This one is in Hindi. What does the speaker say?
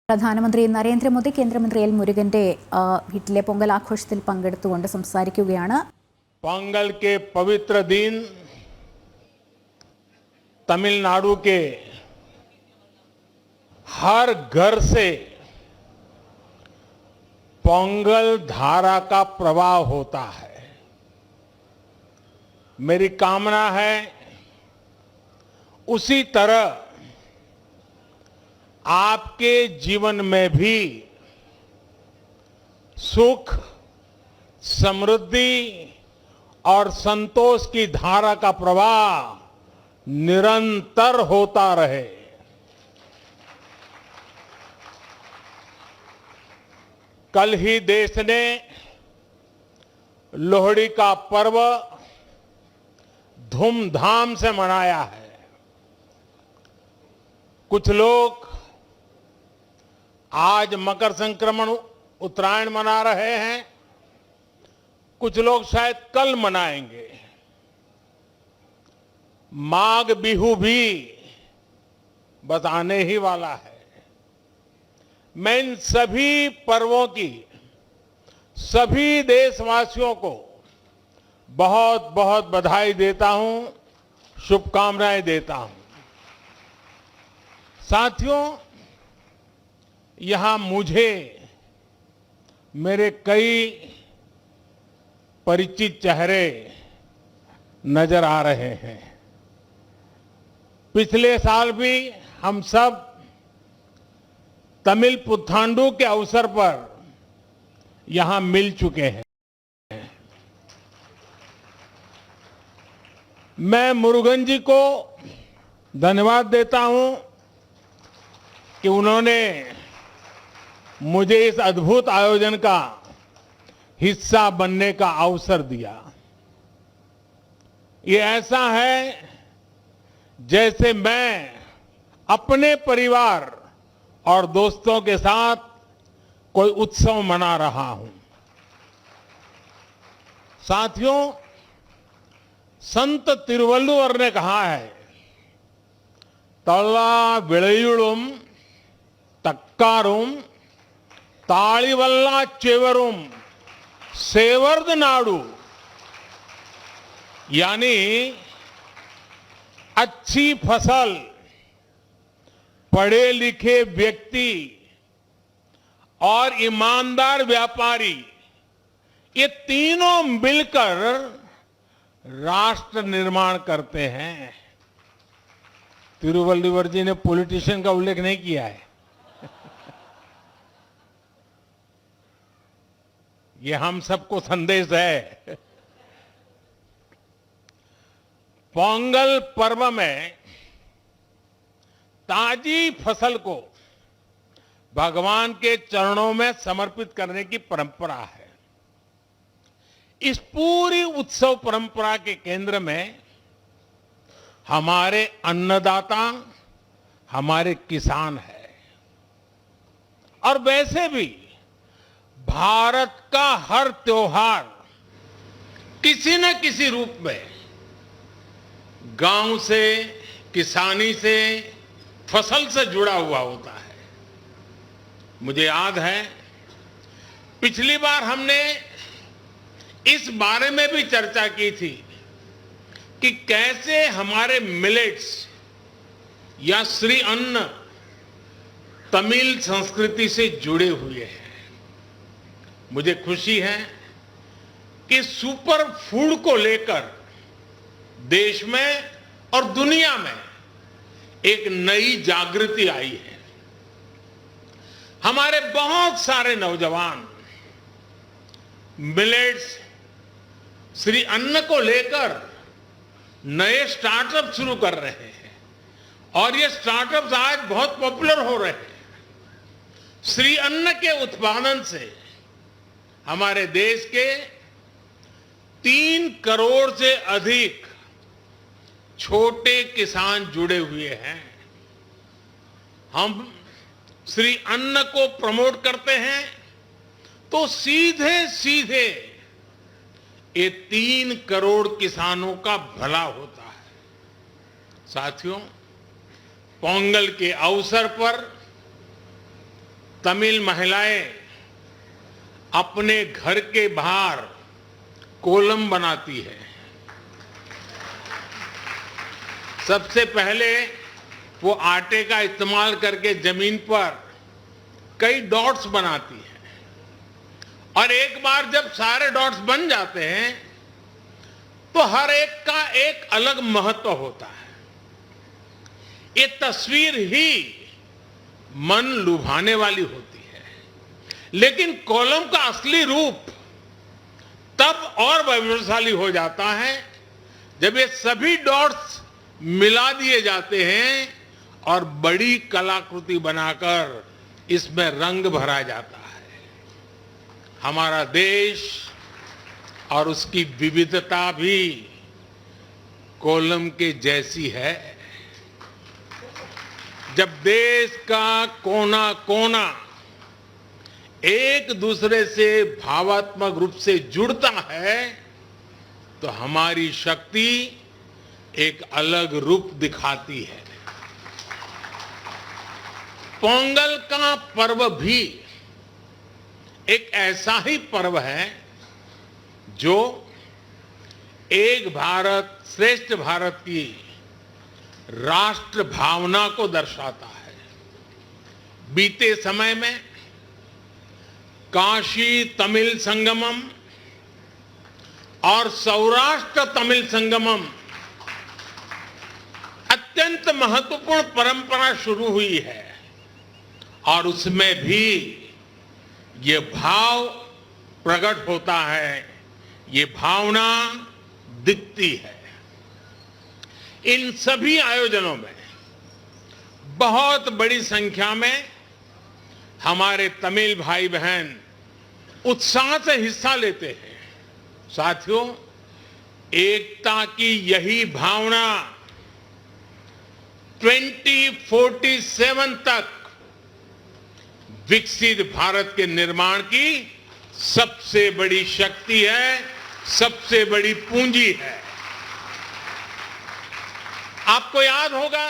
പ്രധാനമന്ത്രി നരേന്ദ്രമോദി കേന്ദ്രമന്ത്രി എൽ മുരുകന്റെ വീട്ടിലെ പൊങ്കൽ ആഘോഷത്തിൽ പങ്കെടുത്തുകൊണ്ട് സംസാരിക്കുകയാണ്. पोंगल के पवित्र दिन तमिलनाडु के हर घर से पोंगल धारा का प्रवाह होता है. मेरी कामना है उसी तरह आपके जीवन में भी सुख, समृद्धि और संतोष की धारा का प्रवाह निरंतर होता रहे. कल ही देश ने लोहड़ी का पर्व धूमधाम से मनाया है. कुछ लोग आज मकर संक्रमण उत्तरायण मना रहे हैं, कुछ लोग शायद कल मनाएंगे. माघ बिहू भी बस आने ही वाला है. मैं इन सभी पर्वों की सभी देशवासियों को बहुत बहुत बधाई देता हूं, शुभकामनाएं देता हूं. साथियों, यहां मुझे मेरे कई परिचित चेहरे नजर आ रहे हैं. पिछले साल भी हम सब तमिल पुथांडु के अवसर पर यहां मिल चुके हैं. मैं मुरुगन जी को धन्यवाद देता हूं कि उन्होंने मुझे इस अद्भुत आयोजन का हिस्सा बनने का अवसर दिया. ये ऐसा है जैसे मैं अपने परिवार और दोस्तों के साथ कोई उत्सव मना रहा हूं. साथियों, संत तिरुवल्लुवर ने कहा है, तल्ला विळयुळुम तक्कारुम ताळिवल्ला चेवरुम सेवर्द नाडु. यानी अच्छी फसल, पढ़े लिखे व्यक्ति और ईमानदार व्यापारी, ये तीनों मिलकर राष्ट्र निर्माण करते हैं. तिरुवल्लुवर जी ने पॉलिटिशियन का उल्लेख नहीं किया है. ये हम सबको संदेश है. पोंगल पर्व में ताजी फसल को भगवान के चरणों में समर्पित करने की परंपरा है. इस पूरी उत्सव परंपरा के केंद्र में हमारे अन्नदाता, हमारे किसान है. और वैसे भी भारत का हर त्योहार किसी न किसी रूप में गांव से, किसानी से, फसल से जुड़ा हुआ होता है. मुझे याद है पिछली बार हमने इस बारे में भी चर्चा की थी कि कैसे हमारे मिलेट्स या श्री अन्न तमिल संस्कृति से जुड़े हुए हैं. मुझे खुशी है कि सुपर फूड को लेकर देश में और दुनिया में एक नई जागृति आई है. हमारे बहुत सारे नौजवान मिलेट्स, श्री अन्न को लेकर नए स्टार्टअप शुरू कर रहे हैं और ये स्टार्टअप्स आज बहुत पॉपुलर हो रहे हैं. श्री अन्न के उत्पादन से हमारे देश के 3 करोड़ से अधिक छोटे किसान जुड़े हुए हैं. हम श्री अन्न को प्रमोट करते हैं तो सीधे सीधे ये 3 करोड़ किसानों का भला होता है. साथियों, पोंगल के अवसर पर तमिल महिलाएं अपने घर के बाहर कोलम बनाती है। सबसे पहले वो आटे का इस्तेमाल करके जमीन पर कई डॉट्स बनाती है और एक बार जब सारे डॉट्स बन जाते हैं तो हर एक का एक अलग महत्व होता है। ये तस्वीर ही मन लुभाने वाली होती है, लेकिन कोलम का असली रूप तब और वैभवशाली हो जाता है जब ये सभी डॉट्स मिला दिए जाते हैं और बड़ी कलाकृति बनाकर इसमें रंग भरा जाता है। हमारा देश और उसकी विविधता भी कोलम के जैसी है। जब देश का कोना कोना एक दूसरे से भावात्मक रूप से जुड़ता है तो हमारी शक्ति एक अलग रूप दिखाती है। पोंगल का पर्व भी एक ऐसा ही पर्व है जो एक भारत श्रेष्ठ भारत की राष्ट्र भावना को दर्शाता है। बीते समय में काशी तमिल संगमम और सौराष्ट्र तमिल संगमम अत्यंत महत्वपूर्ण परंपरा शुरू हुई है और उसमें भी ये भाव प्रकट होता है, ये भावना दिखती है। इन सभी आयोजनों में बहुत बड़ी संख्या में हमारे तमिल भाई बहन उत्साह से हिस्सा लेते हैं। साथियों, एकता की यही भावना 2047 तक विकसित भारत के निर्माण की सबसे बड़ी शक्ति है, सबसे बड़ी पूंजी है। आपको याद होगा